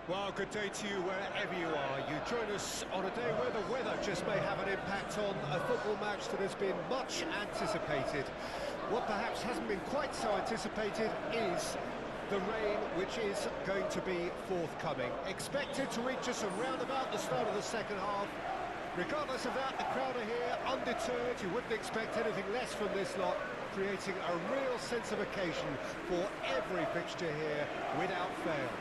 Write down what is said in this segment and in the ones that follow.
Well, good day to you wherever you are. You join us on a day where the weather just may have an impact on a football match that has been much anticipated. What perhaps hasn't been quite so anticipated is the rain, which is going to be forthcoming. Expected to reach us around about the start of the second half. Regardless of that, the crowd are here, undeterred. You wouldn't expect anything less from this lot, creating a real sense of occasion for every fixture here without fail.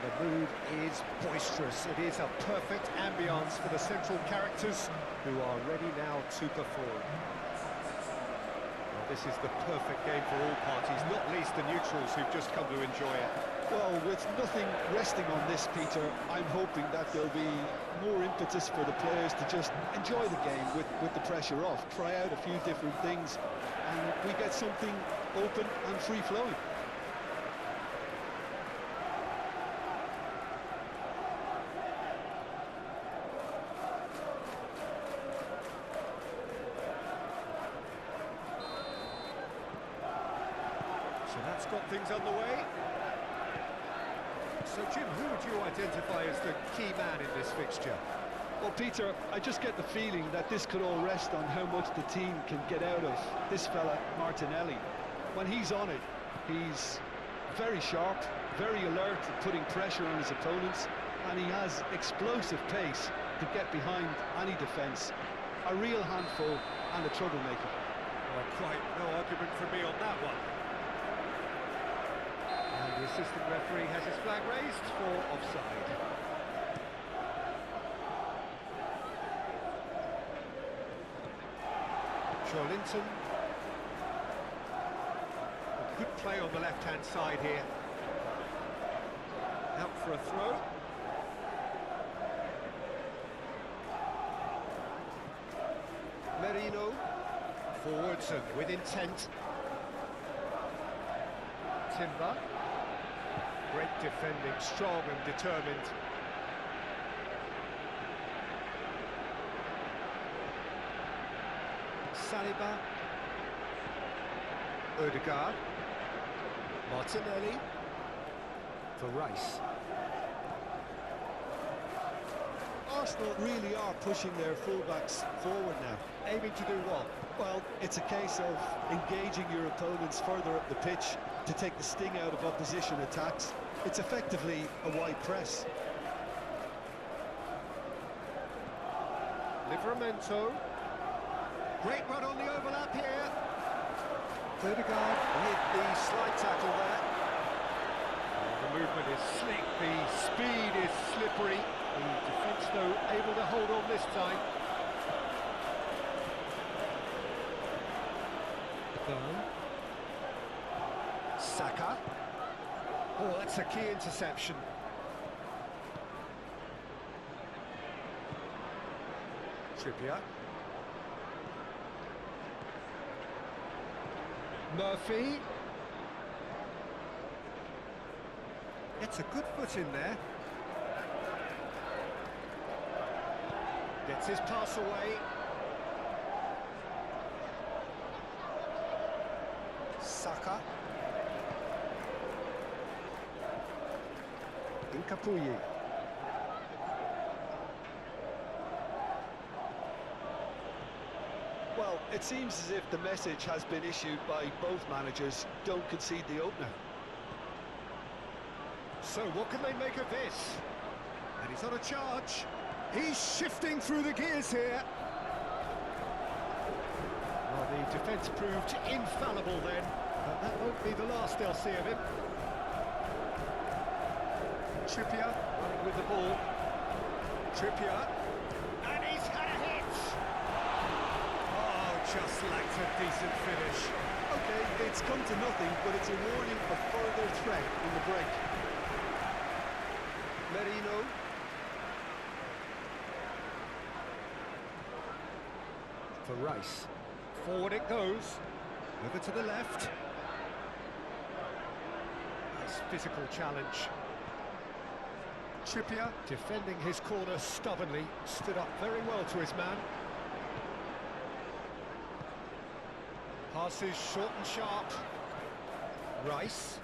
The mood is boisterous. It is a perfect ambience for the central characters who are ready now to perform. Well, this is the perfect game for all parties, not least the neutrals who've just come to enjoy it. Well, with nothing resting on this, Peter, I'm hoping that there'll be more impetus for the players to just enjoy the game with the pressure off, try out a few different things, and we get something open and free-flowing. So that's got things underway. So, Jim, who would you identify as the key man in this fixture? Well, Peter, I just get the feeling that this could all rest on how much the team can get out of this fella, Martinelli. When he's on it, he's very sharp, very alert at putting pressure on his opponents, and he has explosive pace to get behind any defence. A real handful and a troublemaker. Well, quite no argument from me on that one. And the assistant referee has his flag raised for offside. Linton. Good play on the left-hand side here. Out for a throw. Merino. Forwards and with intent. Timber. Great defending, strong and determined. Saliba. Odegaard. Martinelli. For Rice. Arsenal really are pushing their fullbacks forward now. Aiming to do what? Well, it's a case of engaging your opponents further up the pitch to take the sting out of opposition attacks. It's effectively a wide press. Livramento. Great run on the overlap here. Odegaard with the slide tackle there. The movement is slick, the speed is slippery. The defence, though, able to hold on this time. Saka. Oh, that's a key interception. Trippier. Murphy. Gets a good foot in there. Gets his pass away. Saka. Incapuyi. Well, it seems as if the message has been issued by both managers: don't concede the opener. So what can they make of this? And he's on a charge. He's shifting through the gears here. Well, the defence proved infallible then, but that won't be the last they'll see of him. Trippier running with the ball. Trippier. And he's had a hit! Oh, just lacked a decent finish. Okay, it's come to nothing, but it's a warning of further threat in the break. Merino. For Rice. Forward it goes. Over to the left. Nice physical challenge. Trippier, defending his corner stubbornly, stood up very well to his man. Passes short and sharp. Rice.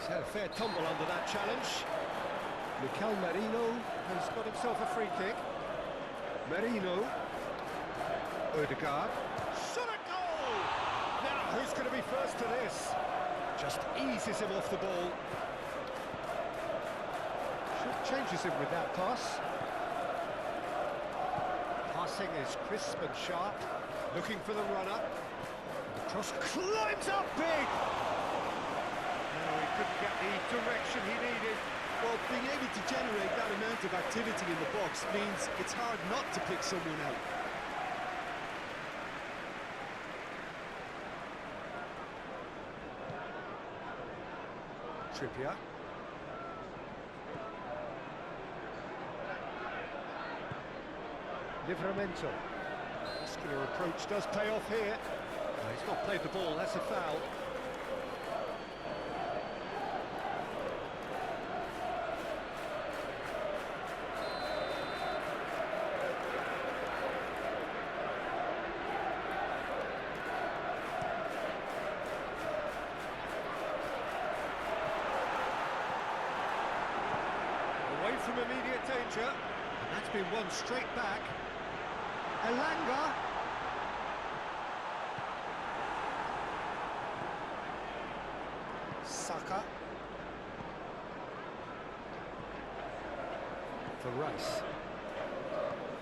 He's had a fair tumble under that challenge. Mikel Merino has got himself a free kick. Merino. Odegaard. Shot a goal! Now, who's going to be first to this? Just eases him off the ball. Changes him with that pass. Passing is crisp and sharp. Looking for the runner. The cross climbs up big! No, he couldn't get the direction he needed. Well, being able to generate that amount of activity in the box means it's hard not to pick someone out. Trippier. Livramento. Muscular approach does pay off here. No, he's not played the ball, that's a foul. Away from immediate danger, and that's been won straight back. Elanga. Saka. For Rice.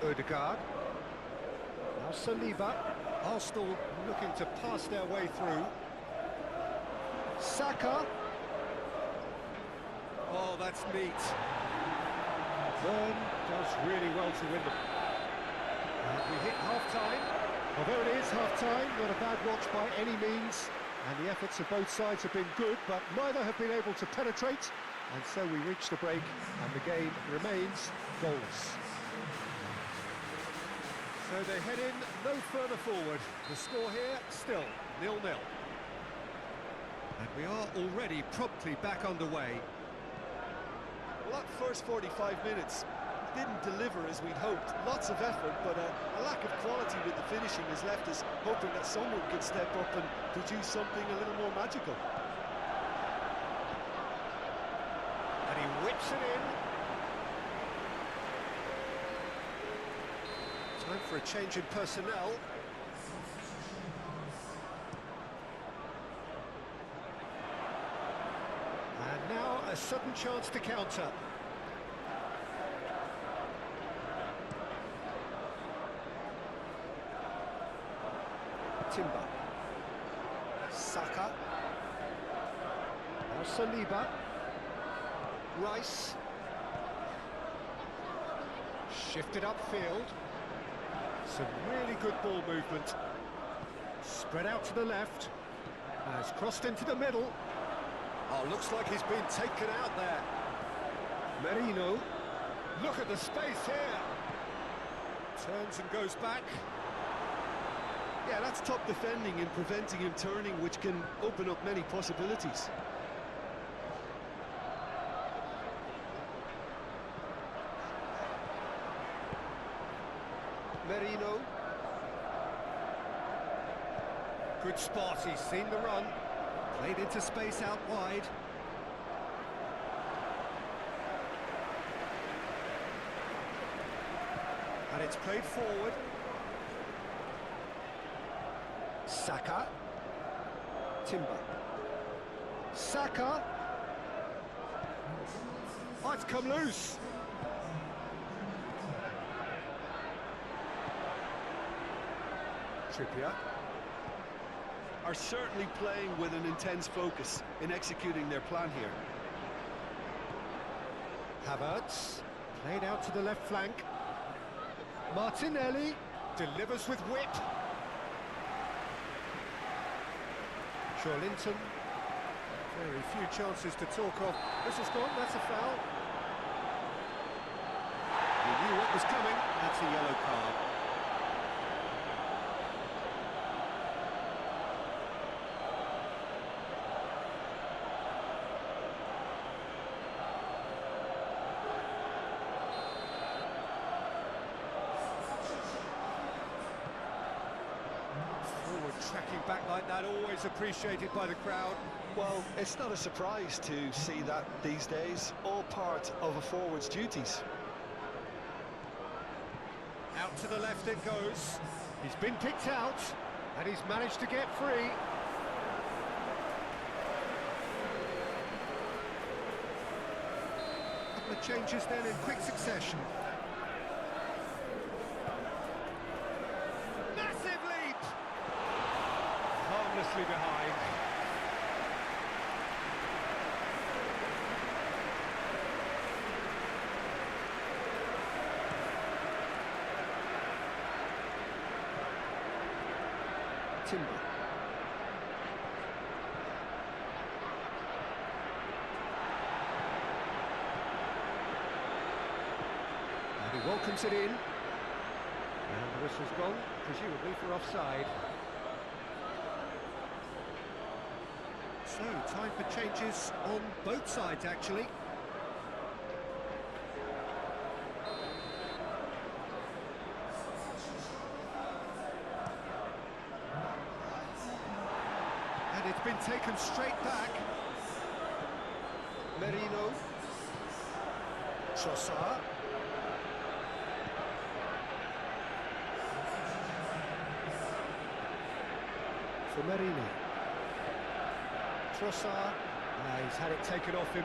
Odegaard. Now Saliba. Arsenal looking to pass their way through. Saka. Oh, that's neat. Burn does really well to win them. We hit half-time. Well, there it is, half-time. Not a bad watch by any means. And the efforts of both sides have been good, but neither have been able to penetrate. And so we reach the break, and the game remains goalless. So they head in no further forward. The score here, still 0-0. And we are already promptly back underway. Well, that first 45 minutes didn't deliver as we'd hoped. Lots of effort, but a lack of quality with the finishing has left us hoping that someone could step up and produce something a little more magical. And he whips it in. Time for a change in personnel. And now a sudden chance to counter. Timber. Saka. Now Saliba. Rice. Shifted upfield. Some really good ball movement. Spread out to the left. Has crossed into the middle. Oh, looks like he's been taken out there. Merino. Look at the space here. Turns and goes back. Yeah, that's top defending and preventing him turning, which can open up many possibilities. Merino. Good spot, he's seen the run. Played into space out wide. And it's played forward. Saka. Timber. Saka. Oh, it's come loose. Trippier. Are certainly playing with an intense focus in executing their plan here. Havertz. Played out to the left flank. Martinelli. Delivers with whip. Linton. Very few chances to talk of. This is gone, that's a foul. He knew what was coming, that's a yellow card. Forward tracking back like that, always appreciated by the crowd. Well, it's not a surprise to see that these days, all part of a forward's duties. Out to the left it goes. He's been picked out, and he's managed to get free. Couple of changes then in quick succession. Massive leap! Harmlessly behind. Timber. And he welcomes it in. And the whistle's gone, presumably for offside. So, time for changes on both sides, actually. And it's been taken straight back. Merino. Trossard. For Merino. Trossard. He's had it taken off him.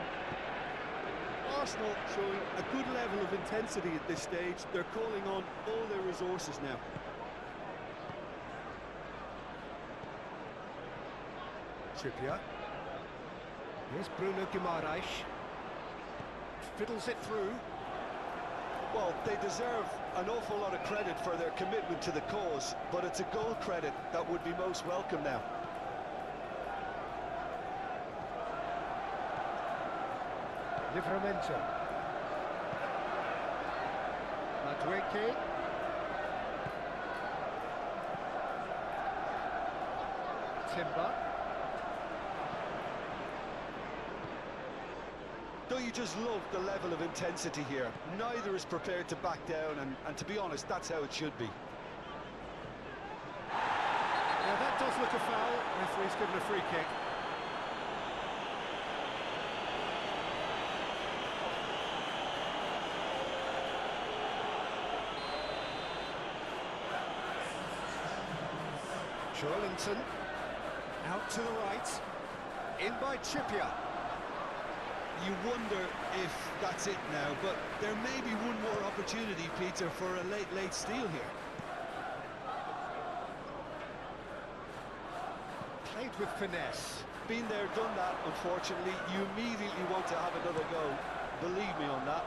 Arsenal showing a good level of intensity at this stage. They're calling on all their resources now. Trippier. Here's Bruno Guimaraes. Fiddles it through. Well, they deserve an awful lot of credit for their commitment to the cause, but it's a goal credit that would be most welcome now. Livramento. Madueke. Timber. Don't you just love the level of intensity here? Neither is prepared to back down, and to be honest, that's how it should be. Now that does look a foul. Referee's given a free kick. Joelinton. Out to the right. In by Trippier. You wonder if that's it now, but there may be one more opportunity, Peter, for a late steal here. Played with finesse. Been there, done that, unfortunately. You immediately want to have another go. Believe me on that.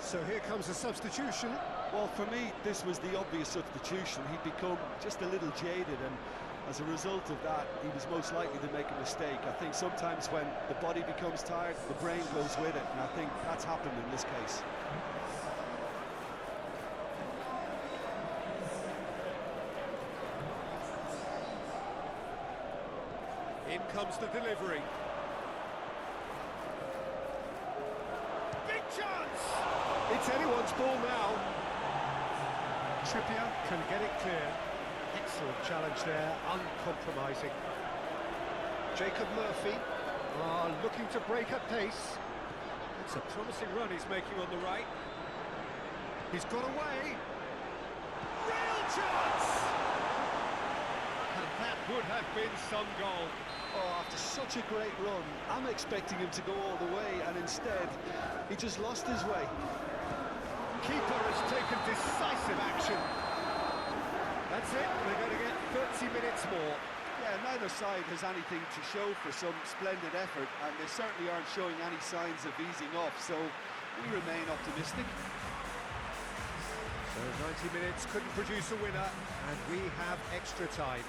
So here comes a substitution. Well, for me, this was the obvious substitution. He'd become just a little jaded, and as a result of that, he was most likely to make a mistake. I think sometimes when the body becomes tired, the brain goes with it, and I think that's happened in this case. In comes the delivery. Big chance! It's anyone's ball now. Trippier can get it clear. Excellent challenge there, uncompromising. Jacob Murphy looking to break at pace. It's a promising run he's making on the right. He's got away. Real chance! And that would have been some goal. Oh, after such a great run, I'm expecting him to go all the way, and instead, he just lost his way. Keeper has taken decisive action. That's it, they're going to get 30 minutes more. Yeah, neither side has anything to show for some splendid effort, and they certainly aren't showing any signs of easing off, so we remain optimistic. So 90 minutes couldn't produce a winner, and we have extra time.